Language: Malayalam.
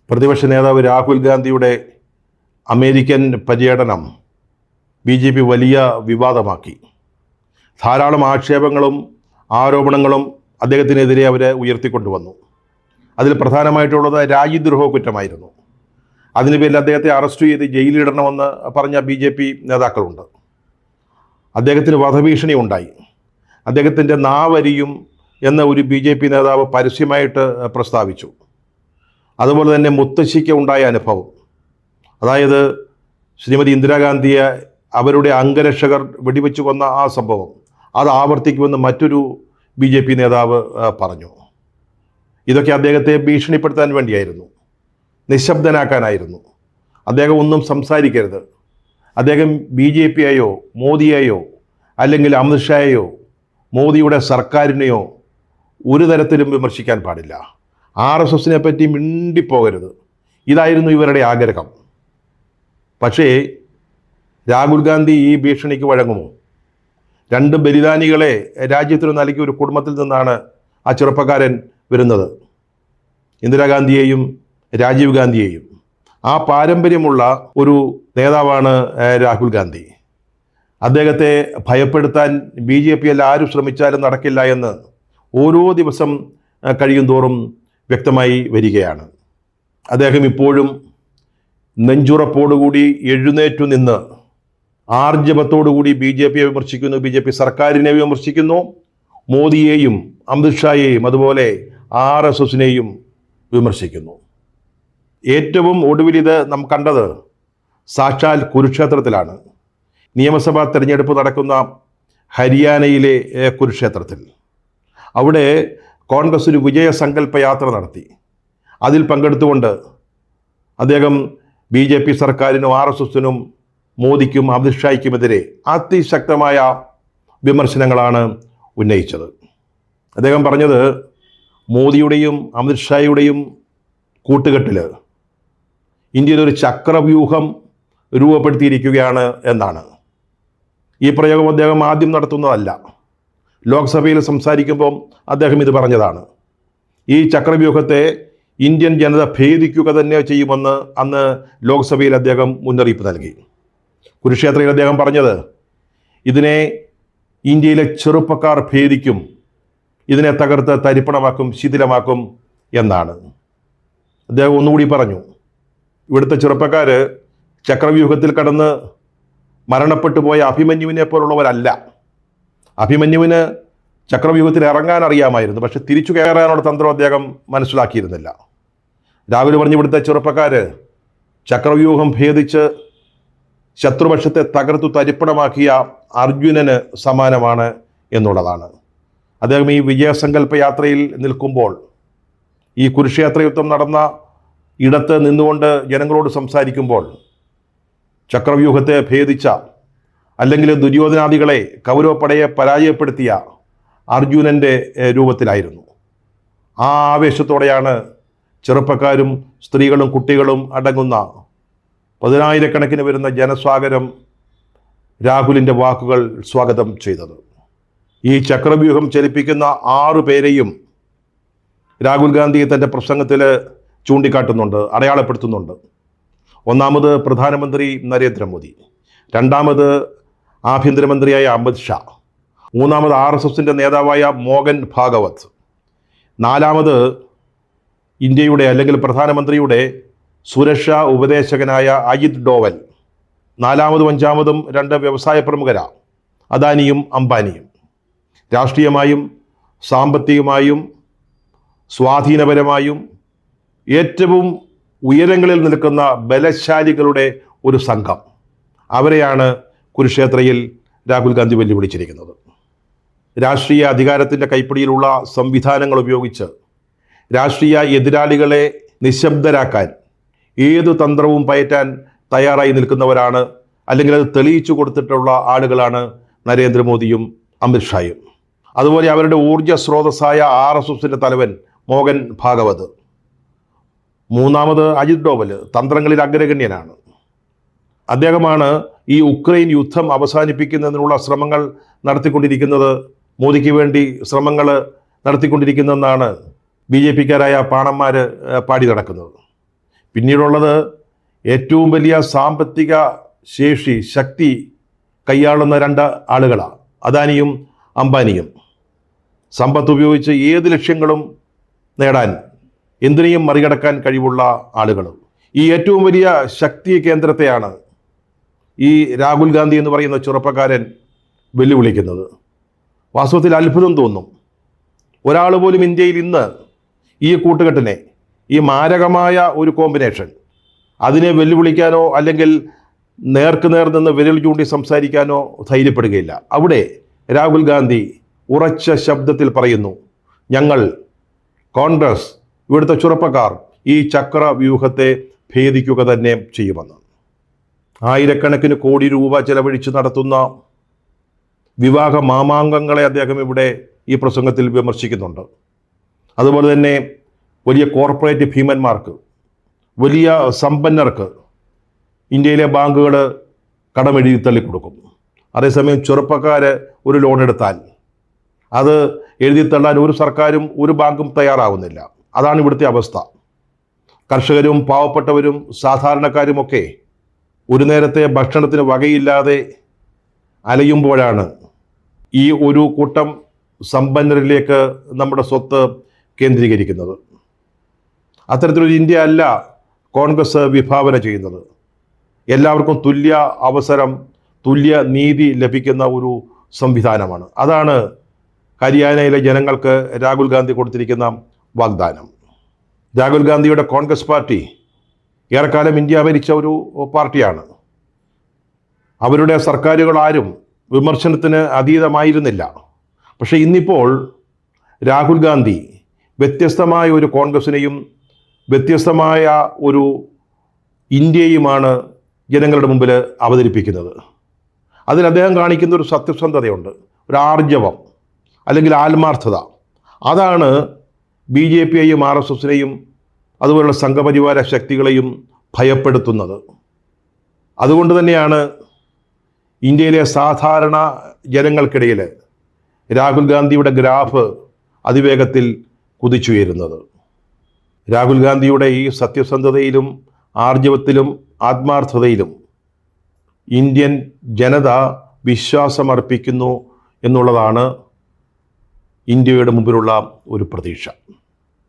പ്രതിപക്ഷ നേതാവ് രാഹുൽ ഗാന്ധിയുടെ അമേരിക്കൻ പര്യടനം BJP വലിയ വിവാദമാക്കി. ധാരാളം ആക്ഷേപങ്ങളും ആരോപണങ്ങളും അദ്ദേഹത്തിനെതിരെ അവർ ഉയർത്തിക്കൊണ്ടുവന്നു. അതിൽ പ്രധാനമായിട്ടുള്ളത് രാജ്യദ്രോഹ കുറ്റമായിരുന്നു. അതിന് പേരിൽ അദ്ദേഹത്തെ അറസ്റ്റ് ചെയ്ത് ജയിലിലിടണമെന്ന് പറഞ്ഞ BJP നേതാക്കളുണ്ട്. അദ്ദേഹത്തിന് വധഭീഷണി ഉണ്ടായി. അദ്ദേഹത്തിൻ്റെ നാവരിയും എന്ന ഒരു BJP നേതാവ് പരസ്യമായിട്ട് പ്രസ്താവിച്ചു. അതുപോലെ തന്നെ മുത്തശ്ശിക്ക് ഉണ്ടായ അനുഭവം, അതായത് ശ്രീമതി ഇന്ദിരാഗാന്ധിയെ അവരുടെ അംഗരക്ഷകർ വെടിവെച്ച് കൊന്ന ആ സംഭവം, അത് ആവർത്തിക്കുമെന്ന് മറ്റൊരു BJP നേതാവ് പറഞ്ഞു. ഇതൊക്കെ അദ്ദേഹത്തെ ഭീഷണിപ്പെടുത്താൻ വേണ്ടിയായിരുന്നു, നിശബ്ദനാക്കാനായിരുന്നു. അദ്ദേഹം ഒന്നും സംസാരിക്കരുത്, അദ്ദേഹം BJPയെയോ മോദിയെയോ അല്ലെങ്കിൽ അമിത്ഷായെയോ മോദിയുടെ സർക്കാരിനെയോ ഒരു തരത്തിലും വിമർശിക്കാൻ പാടില്ല. RSSനെ പറ്റി മിണ്ടിപ്പോകരുത്, ഇതായിരുന്നു ഇവരുടെ ആഗ്രഹം. പക്ഷേ രാഹുൽ ഗാന്ധി ഈ ഭീഷണിക്ക് വഴങ്ങുമോ? രണ്ട് ബലിദാനികളെ രാജ്യത്തിന് നൽകിയ ഒരു കുടുംബത്തിൽ നിന്നാണ് ആ ചെറുപ്പക്കാരൻ വരുന്നത്, ഇന്ദിരാഗാന്ധിയെയും രാജീവ് ഗാന്ധിയെയും. ആ പാരമ്പര്യമുള്ള ഒരു നേതാവാണ് രാഹുൽ ഗാന്ധി. അദ്ദേഹത്തെ ഭയപ്പെടുത്താൻ BJP ആരും ശ്രമിച്ചാലും നടക്കില്ല എന്ന് ഓരോ ദിവസം കഴിയും തോറും വ്യക്തമായി വരികയാണ്. അദ്ദേഹം ഇപ്പോഴും നെഞ്ചുറപ്പോടുകൂടി എഴുന്നേറ്റു നിന്ന് ആർജവത്തോടുകൂടി BJPയെ വിമർശിക്കുന്നു, BJP സർക്കാരിനെ വിമർശിക്കുന്നു, മോദിയെയും അമിത്ഷായെയും അതുപോലെ RSSനെയും വിമർശിക്കുന്നു. ഏറ്റവും ഒടുവിൽ ഇത് നാം കണ്ടത് സാക്ഷാൽ കുരുക്ഷേത്രത്തിലാണ്. നിയമസഭാ തെരഞ്ഞെടുപ്പ് നടക്കുന്ന ഹരിയാനയിലെ കുരുക്ഷേത്രത്തിൽ. അവിടെ കോൺഗ്രസ് ഒരു വിജയസങ്കല്പ യാത്ര നടത്തി. അതിൽ പങ്കെടുത്തുകൊണ്ട് അദ്ദേഹം BJP സർക്കാരിനും RSSനും മോദിക്കും അമിത്ഷായ്ക്കുമെതിരെ അതിശക്തമായ വിമർശനങ്ങളാണ് ഉന്നയിച്ചത്. അദ്ദേഹം പറഞ്ഞത് മോദിയുടെയും അമിത്ഷായുടെയും കൂട്ടുകെട്ടിൽ ഇന്ത്യയിൽ ഒരു ചക്രവ്യൂഹം രൂപപ്പെടുത്തിയിരിക്കുകയാണ് എന്നാണ്. ഈ പ്രയോഗം അദ്ദേഹം ആദ്യം നടത്തുന്നതല്ല. ലോക്സഭയിൽ സംസാരിക്കുമ്പോൾ അദ്ദേഹം ഇത് പറഞ്ഞതാണ്. ഈ ചക്രവ്യൂഹത്തെ ഇന്ത്യൻ ജനത ഭേദിക്കുക തന്നെ ചെയ്യുമെന്ന് അന്ന് ലോക്സഭയിൽ അദ്ദേഹം മുന്നറിയിപ്പ് നൽകി. കുരുക്ഷേത്രയിൽ അദ്ദേഹം പറഞ്ഞത് ഇതിനെ ഇന്ത്യയിലെ ചെറുപ്പക്കാർ ഭേദിക്കും, ഇതിനെ തകർത്ത് തരിപ്പണമാക്കും, ശിഥിലമാക്കും എന്നാണ്. അദ്ദേഹം ഒന്നുകൂടി പറഞ്ഞു, ഇവിടുത്തെ ചെറുപ്പക്കാർ ചക്രവ്യൂഹത്തിൽ കടന്ന് മരണപ്പെട്ടു പോയ അഭിമന്യുവിനെ പോലുള്ളവരല്ല. അഭിമന്യുവിന് ചക്രവ്യൂഹത്തിൽ ഇറങ്ങാൻ അറിയാമായിരുന്നു, പക്ഷെ തിരിച്ചു കയറാനുള്ള തന്ത്രം അദ്ദേഹം മനസ്സിലാക്കിയിരുന്നില്ല. രാഹുൽ പറഞ്ഞു, ഇവിടുത്തെ ചെറുപ്പക്കാർ ചക്രവ്യൂഹം ഭേദിച്ച് ശത്രുപക്ഷത്തെ തകർത്തു തരിപ്പണമാക്കിയ അർജുനന് സമാനമാണ് എന്നുള്ളതാണ്. അദ്ദേഹം ഈ വിജയസങ്കല്പ യാത്രയിൽ നിൽക്കുമ്പോൾ, ഈ കുരുക്ഷേത്ര യുദ്ധം നടന്ന ഇടത്ത് നിന്നുകൊണ്ട് ജനങ്ങളോട് സംസാരിക്കുമ്പോൾ ചക്രവ്യൂഹത്തെ ഭേദിച്ച അല്ലെങ്കിൽ ദുര്യോധനാദികളെ കൗരവപ്പടയെ പരാജയപ്പെടുത്തിയ അർജുനൻ്റെ രൂപത്തിലായിരുന്നു. ആ ആവേശത്തോടെയാണ് ചെറുപ്പക്കാരും സ്ത്രീകളും കുട്ടികളും അടങ്ങുന്ന 10,000-കണക്കിന് വരുന്ന ജനസ്വാഗതം രാഹുലിൻ്റെ വാക്കുകൾ സ്വാഗതം ചെയ്തത്. ഈ ചക്രവ്യൂഹം ചലിപ്പിക്കുന്ന 6 പേരെയും രാഹുൽ ഗാന്ധി തൻ്റെ പ്രസംഗത്തിൽ ചൂണ്ടിക്കാട്ടുന്നുണ്ട്, അടയാളപ്പെടുത്തുന്നുണ്ട്. ഒന്നാമത് പ്രധാനമന്ത്രി നരേന്ദ്രമോദി, രണ്ടാമത് ആഭ്യന്തരമന്ത്രിയായ അമിത്ഷാ, മൂന്നാമത് RSSൻ്റെ നേതാവായ മോഹൻ ഭാഗവത്, നാലാമത് ഇന്ത്യയുടെ അല്ലെങ്കിൽ പ്രധാനമന്ത്രിയുടെ സുരക്ഷാ ഉപദേശകനായ അജിത് ഡോവൽ, നാലാമതും അഞ്ചാമതും 2 വ്യവസായ പ്രമുഖരാണ്, അദാനിയും അംബാനിയും. രാഷ്ട്രീയമായും സാമ്പത്തികമായും സ്വാധീനപരമായും ഏറ്റവും ഉയരങ്ങളിൽ നിൽക്കുന്ന ബലശാലികളുടെ ഒരു സംഘം, അവരെയാണ് കുരുക്ഷേത്രയിൽ രാഹുൽ ഗാന്ധി വെല്ലുവിളിച്ചിരിക്കുന്നത്. രാഷ്ട്രീയ അധികാരത്തിൻ്റെ കൈപ്പിടിയിലുള്ള സംവിധാനങ്ങൾ ഉപയോഗിച്ച് രാഷ്ട്രീയ എതിരാളികളെ നിശബ്ദരാക്കാൻ ഏതു തന്ത്രവും പയറ്റാൻ തയ്യാറായി നിൽക്കുന്നവരാണ്, അല്ലെങ്കിൽ അത് തെളിയിച്ചു കൊടുത്തിട്ടുള്ള ആളുകളാണ് നരേന്ദ്രമോദിയും അമിത്ഷായും. അതുപോലെ അവരുടെ ഊർജ്ജ സ്രോതസ്സായ RSSൻ്റെ തലവൻ മോഹൻ ഭാഗവത്, മൂന്നാമത് അജിത് ഡോവൽ തന്ത്രങ്ങളിൽ അഗ്രഗണ്യനാണ്. അദ്ദേഹമാണ് ഈ ഉക്രൈൻ യുദ്ധം അവസാനിപ്പിക്കുന്നതിനുള്ള ശ്രമങ്ങൾ നടത്തിക്കൊണ്ടിരിക്കുന്നത്, മോദിക്ക് വേണ്ടി ശ്രമങ്ങൾ നടത്തിക്കൊണ്ടിരിക്കുന്നതെന്നാണ് BJPക്കാരായ പാണന്മാർ പാടി നടക്കുന്നത്. പിന്നീടുള്ളത് ഏറ്റവും വലിയ സാമ്പത്തിക ശക്തി കൈയാളുന്ന രണ്ട് ആളുകളാണ്, അദാനിയും അംബാനിയും. സമ്പത്ത് ഉപയോഗിച്ച് ഏത് ലക്ഷ്യങ്ങളും നേടാൻ, എന്തിനേയും മറികടക്കാൻ കഴിവുള്ള ആളുകൾ. ഈ ഏറ്റവും വലിയ ശക്തി കേന്ദ്രത്തെയാണ് ഈ രാഹുൽ ഗാന്ധി എന്ന് പറയുന്ന ചെറുപ്പക്കാരൻ വെല്ലുവിളിക്കുന്നത്. വാസ്തവത്തിൽ അത്ഭുതം തോന്നും. ഒരാൾ പോലും ഇന്ത്യയിൽ ഇന്ന് ഈ കൂട്ടുകെട്ടിനെ, ഈ മാരകമായ ഒരു കോമ്പിനേഷൻ, അതിനെ വെല്ലുവിളിക്കാനോ അല്ലെങ്കിൽ നേർക്ക് നേർ നിന്ന് വിരൽ ചൂണ്ടി സംസാരിക്കാനോ ധൈര്യപ്പെടുകയില്ല. അവിടെ രാഹുൽ ഗാന്ധി ഉറച്ച ശബ്ദത്തിൽ പറയുന്നു, ഞങ്ങൾ കോൺഗ്രസ്, ഇവിടുത്തെ ചെറുപ്പക്കാർ ഈ ചക്രവ്യൂഹത്തെ ഭേദിക്കുക തന്നെ ചെയ്യുമെന്ന്. ആയിരക്കണക്കിന് കോടി രൂപ ചെലവഴിച്ച് നടത്തുന്ന വിവാഹ മാമാങ്കങ്ങളെ അദ്ദേഹം ഇവിടെ ഈ പ്രസംഗത്തിൽ വിമർശിക്കുന്നുണ്ട്. അതുപോലെ തന്നെ വലിയ കോർപ്പറേറ്റ് ഭീമന്മാർക്ക്, വലിയ സമ്പന്നർക്ക് ഇന്ത്യയിലെ ബാങ്കുകൾ കടമെഴുതി തള്ളിക്കൊടുക്കും. അതേസമയം ചെറുപ്പക്കാർ ഒരു ലോൺ എടുത്താൽ അത് എഴുതിത്തള്ളാൻ ഒരു സർക്കാരും ഒരു ബാങ്കും തയ്യാറാവുന്നില്ല. അതാണ് ഇവിടുത്തെ അവസ്ഥ. കർഷകരും പാവപ്പെട്ടവരും സാധാരണക്കാരുമൊക്കെ ഒരു നേരത്തെ ഭക്ഷണത്തിന് വകയില്ലാതെ അലയുമ്പോഴാണ് ഈ ഒരു കൂട്ടം സമ്പന്നരിലേക്ക് നമ്മുടെ സ്വത്ത് കേന്ദ്രീകരിക്കുന്നത്. അത്തരത്തിലൊരു ഇന്ത്യ അല്ല കോൺഗ്രസ് വിഭാവന ചെയ്യുന്നത്. എല്ലാവർക്കും തുല്യ അവസരം, തുല്യ നീതി ലഭിക്കുന്ന ഒരു സംവിധാനമാണ്. അതാണ് ഹരിയാനയിലെ ജനങ്ങൾക്ക് രാഹുൽ ഗാന്ധി കൊടുത്തിരിക്കുന്ന വാഗ്ദാനം. രാഹുൽ ഗാന്ധിയുടെ കോൺഗ്രസ് പാർട്ടി ഏറെക്കാലം ഇന്ത്യ ഭരിച്ച ഒരു പാർട്ടിയാണ്. അവരുടെ സർക്കാരുകൾ ആരും വിമർശനത്തിന് അതീതമായിരുന്നില്ല. പക്ഷേ ഇന്നിപ്പോൾ രാഹുൽ ഗാന്ധി വ്യത്യസ്തമായ ഒരു കോൺഗ്രസിനെയും വ്യത്യസ്തമായ ഒരു ഇന്ത്യയുമാണ് ജനങ്ങളുടെ മുമ്പിൽ അവതരിപ്പിക്കുന്നത്. അതിൽ അദ്ദേഹം കാണിക്കുന്ന ഒരു സത്യസന്ധതയുണ്ട്, ഒരു ആർജവം അല്ലെങ്കിൽ ആത്മാർത്ഥത. അതാണ് BJPയെയും RSSനെയും അതുപോലുള്ള സംഘപരിവാര ശക്തികളെയും ഭയപ്പെടുത്തുന്നത്. അതുകൊണ്ട് തന്നെയാണ് ഇന്ത്യയിലെ സാധാരണ ജനങ്ങൾക്കിടയിൽ രാഹുൽ ഗാന്ധിയുടെ ഗ്രാഫ് അതിവേഗത്തിൽ കുതിച്ചുയരുന്നത്. രാഹുൽ ഗാന്ധിയുടെ ഈ സത്യസന്ധതയിലും ആർജവത്തിലും ആത്മാർത്ഥതയിലും ഇന്ത്യൻ ജനത വിശ്വാസമർപ്പിക്കുന്നു എന്നുള്ളതാണ് ഇന്ത്യയുടെ മുമ്പിലുള്ള ഒരു പ്രതീക്ഷ.